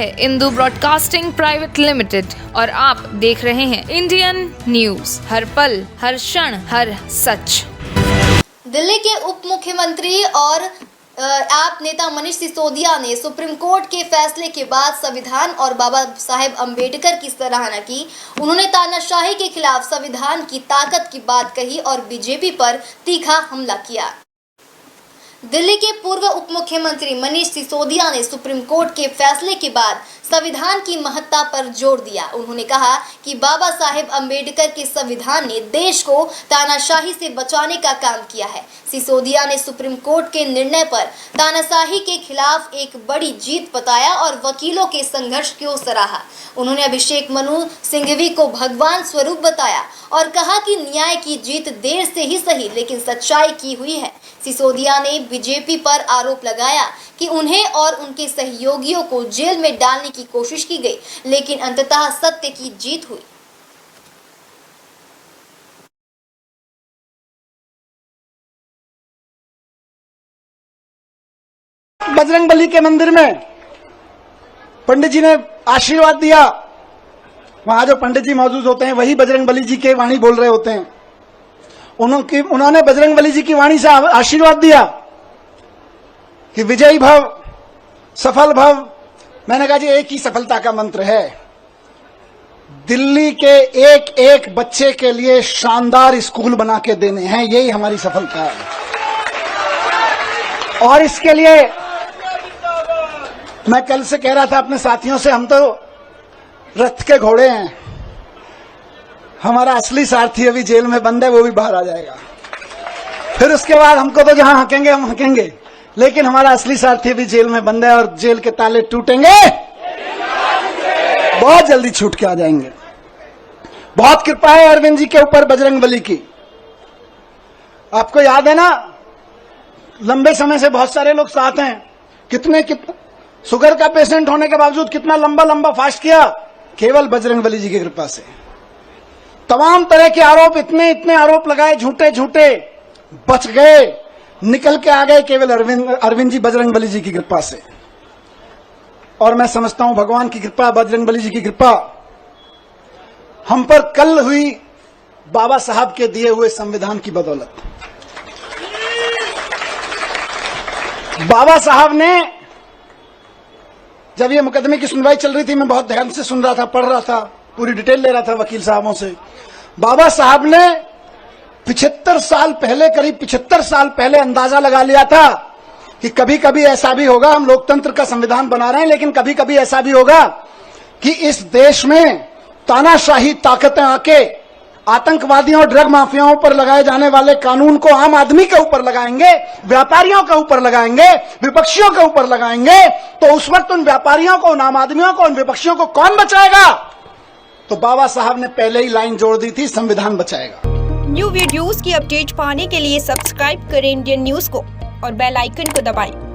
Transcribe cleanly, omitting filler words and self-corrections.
है Indu broadcasting private limited और आप देख रहे हैं इंडियन न्यूज, हर पल, हर क्षण, हर सच। दिल्ली के उप मुख्यमंत्री और आप नेता मनीष सिसोदिया ने सुप्रीम कोर्ट के फैसले के बाद संविधान और बाबा साहेब अम्बेडकर की सराहना की। उन्होंने तानाशाही के खिलाफ संविधान की ताकत की बात कही और बीजेपी पर तीखा हमला किया। दिल्ली के पूर्व उप मुख्यमंत्री मनीष सिसोदिया ने सुप्रीम कोर्ट के फैसले के बाद संविधान की महत्ता पर जोर दिया। उन्होंने कहा कि बाबा साहेब अम्बेडकर के संविधान ने देश को तानाशाही से बचाने का काम किया है। सिसोदिया ने सुप्रीम कोर्ट के निर्णय पर तानाशाही के खिलाफ एक बड़ी जीत बताया और वकीलों के संघर्ष को सराहा। उन्होंने अभिषेक मनु सिंघवी को भगवान स्वरूप बताया और कहा कि न्याय की जीत देर से ही सही लेकिन सच्चाई की हुई है। सिसोदिया ने बीजेपी पर आरोप लगाया कि उन्हें और उनके सहयोगियों को जेल में डालने की कोशिश की गई, लेकिन अंततः सत्य की जीत हुई। बजरंगबली के मंदिर में पंडित जी ने आशीर्वाद दिया। वहां जो पंडित जी मौजूद होते हैं वही बजरंगबली जी के वाणी बोल रहे होते हैं। उन्होंने बजरंगबली जी की वाणी से आशीर्वाद दिया कि विजयी भव, सफल भव। मैंने कहा जी एक ही सफलता का मंत्र है, दिल्ली के एक एक बच्चे के लिए शानदार स्कूल बना के देने हैं, यही हमारी सफलता है। और इसके लिए मैं कल से कह रहा था अपने साथियों से, हम तो रथ के घोड़े हैं, हमारा असली सारथी अभी जेल में बंद है, वो भी बाहर आ जाएगा। फिर उसके बाद हमको तो जहां हकेंगे हम हकेंगे, लेकिन हमारा असली सारथी भी जेल में बंद है और जेल के ताले टूटेंगे, बहुत जल्दी छूट के आ जाएंगे। बहुत कृपा है अरविंद जी के ऊपर बजरंगबली की। आपको याद है ना, लंबे समय से बहुत सारे लोग साथ हैं, कितने शुगर का पेशेंट होने के बावजूद कितना लंबा फास्ट किया, केवल बजरंगबली जी की कृपा से। तमाम तरह के आरोप, इतने आरोप लगाए झूठे, बच गए, निकल के आ गए केवल अरविंद जी बजरंगबली जी की कृपा से। और मैं समझता हूं भगवान की कृपा, बजरंगबली जी की कृपा हम पर कल हुई बाबा साहब के दिए हुए संविधान की बदौलत। बाबा साहब ने, जब ये मुकदमे की सुनवाई चल रही थी, मैं बहुत ध्यान से सुन रहा था, पढ़ रहा था, पूरी डिटेल ले रहा था वकील साहबों से। बाबा साहब ने 75 साल पहले, करीब 75 साल पहले अंदाजा लगा लिया था कि कभी कभी ऐसा भी होगा, हम लोकतंत्र का संविधान बना रहे हैं, लेकिन कभी कभी ऐसा भी होगा कि इस देश में तानाशाही ताकतें आके आतंकवादियों और ड्रग माफियाओं पर लगाए जाने वाले कानून को आम आदमी के ऊपर लगाएंगे, व्यापारियों के ऊपर लगाएंगे, विपक्षियों के ऊपर लगाएंगे। तो उस वक्त उन व्यापारियों को, उन आम आदमियों को, उन विपक्षियों को कौन बचाएगा? तो बाबा साहब ने पहले ही लाइन जोड़ दी थी, संविधान बचाएगा। न्यू वीडियोस की अपडेट पाने के लिए सब्सक्राइब करें इंडियन न्यूज को और बेल आइकन को दबाएं।